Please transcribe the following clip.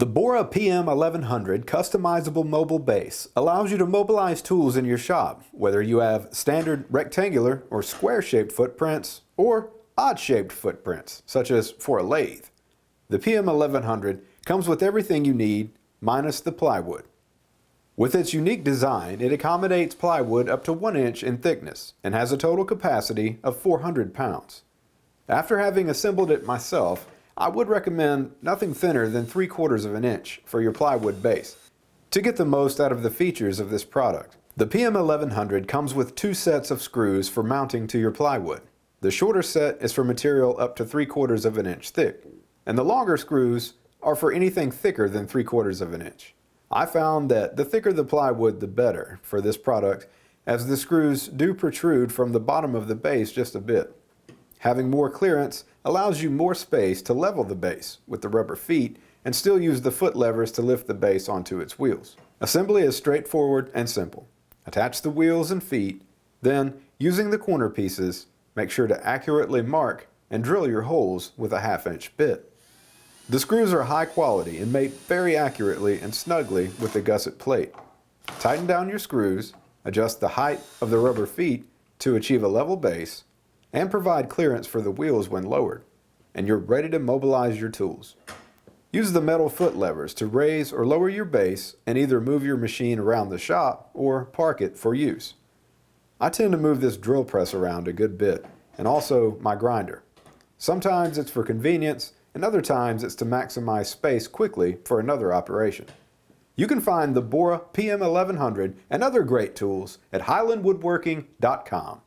The Bora PM-1100 Customizable Mobile Base allows you to mobilize tools in your shop, whether you have standard rectangular or square-shaped footprints or odd-shaped footprints, such as for a lathe. The PM-1100 comes with everything you need, minus the plywood. With its unique design, it accommodates plywood up to 1 inch in thickness and has a total capacity of 400 pounds. After having assembled it myself, I would recommend nothing thinner than 3/4 of an inch for your plywood base to get the most out of the features of this product. The PM-1100 comes with 2 sets of screws for mounting to your plywood. The shorter set is for material up to 3/4 of an inch thick, and the longer screws are for anything thicker than 3/4 of an inch. I found that the thicker the plywood, the better for this product, as the screws do protrude from the bottom of the base just a bit. Having more clearance allows you more space to level the base with the rubber feet and still use the foot levers to lift the base onto its wheels. Assembly is straightforward and simple. Attach the wheels and feet, then, using the corner pieces, make sure to accurately mark and drill your holes with a 1/2 inch bit. The screws are high quality and made very accurately and snugly with the gusset plate. Tighten down your screws, adjust the height of the rubber feet to achieve a level base, and provide clearance for the wheels when lowered, and you're ready to mobilize your tools. Use the metal foot levers to raise or lower your base and either move your machine around the shop or park it for use. I tend to move this drill press around a good bit, and also my grinder. Sometimes it's for convenience, and other times it's to maximize space quickly for another operation. You can find the Bora PM-1100 and other great tools at highlandwoodworking.com.